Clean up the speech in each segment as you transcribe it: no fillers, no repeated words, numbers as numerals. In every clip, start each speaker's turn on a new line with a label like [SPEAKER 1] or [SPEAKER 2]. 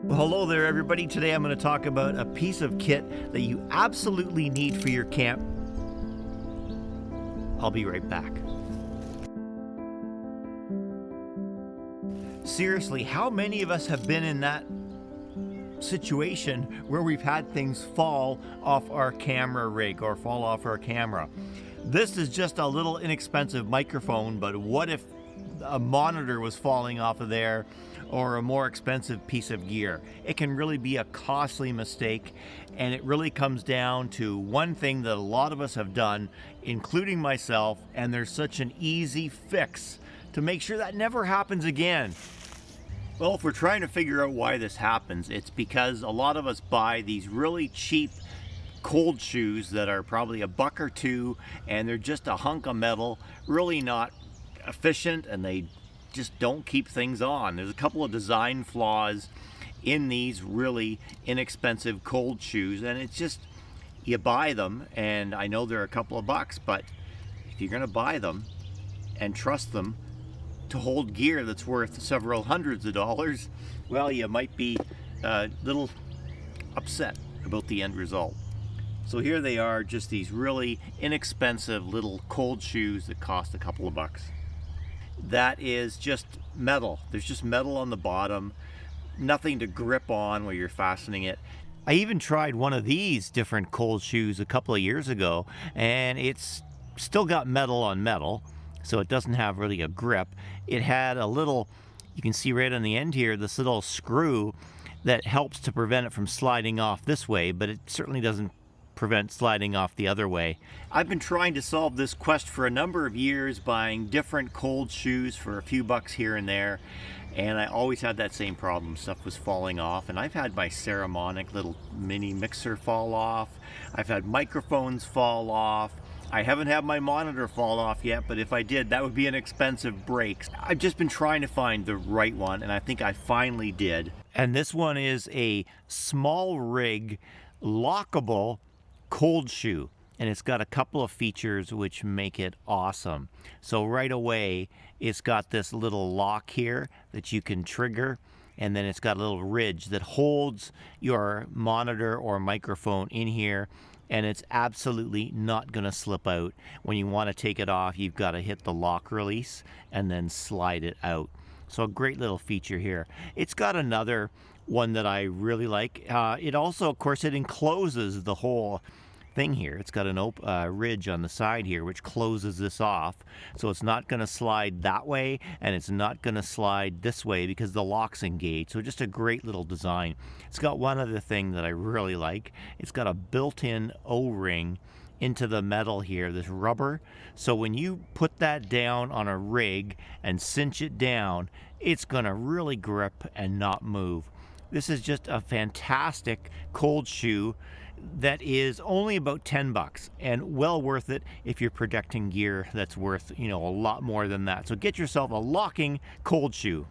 [SPEAKER 1] Well, hello there, everybody. Today I'm going to talk about a piece of kit that you absolutely need for your camp. I'll be right back. Seriously, how many of us have been in that situation where we've had things fall off our camera rig or fall off our camera? This is just a little inexpensive microphone, but what if a monitor was falling off of there, or a more expensive piece of gear? It can really be a costly mistake, and it really comes down to one thing that a lot of us have done, including myself, and there's such an easy fix to make sure that never happens again. Well, if we're trying to figure out why this happens, it's because a lot of us buy these really cheap cold shoes that are probably $1 or $2, and they're just a hunk of metal, really not efficient, and they just don't keep things on. There's a couple of design flaws in these really inexpensive cold shoes, and it's just, you buy them, and I know they're a couple of bucks, but if you're gonna buy them and trust them to hold gear that's worth several hundreds of dollars, well, you might be a little upset about the end result. So here they are, just these really inexpensive little cold shoes that cost a couple of bucks. That is just metal. There's just metal on the bottom, nothing to grip on where you're fastening it. I even tried one of these different cold shoes a couple of years ago, and it's still got metal on metal, so it doesn't have really a grip. It had a little, you can see right on the end here, this little screw that helps to prevent it from sliding off this way, but it certainly doesn't prevent sliding off the other way. I've been trying to solve this quest for a number of years, buying different cold shoes for a few bucks here and there, and I always had that same problem. Stuff was falling off, and I've had my Ceremonic little mini mixer fall off. I've had microphones fall off. I haven't had my monitor fall off yet, but if I did, that would be an expensive break. I've just been trying to find the right one, and I think I finally did. And this one is a SmallRig lockable cold shoe, and it's got a couple of features which make it awesome. So right away, it's got this little lock here that you can trigger, and then it's got a little ridge that holds your monitor or microphone in here, and it's absolutely not going to slip out. When you want to take it off, you've got to hit the lock release and then slide it out. So a great little feature here. It's got another one that I really like. It also, of course, it encloses the whole thing here. It's got an ridge on the side here which closes this off, so it's not going to slide that way, and it's not going to slide this way because the lock's engaged. So just a great little design. It's got one other thing that I really like. It's got a built-in O-ring into the metal here, this rubber, so when you put that down on a rig and cinch it down, it's going to really grip and not move. This is just a fantastic cold shoe that is only about 10 bucks and well worth it if you're protecting gear that's worth, a lot more than that. So get yourself a locking cold shoe.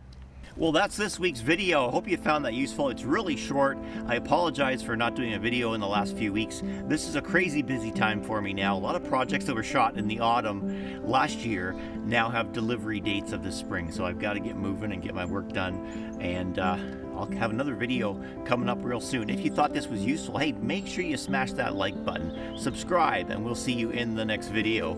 [SPEAKER 1] Well, that's this week's video. I hope you found that useful. It's really short. I apologize for not doing a video in the last few weeks. This is a crazy busy time for me now. A lot of projects that were shot in the autumn last year now have delivery dates of this spring, so I've got to get moving and get my work done, and I'll have another video coming up real soon. If you thought this was useful, hey, make sure you smash that like button, subscribe, and we'll see you in the next video.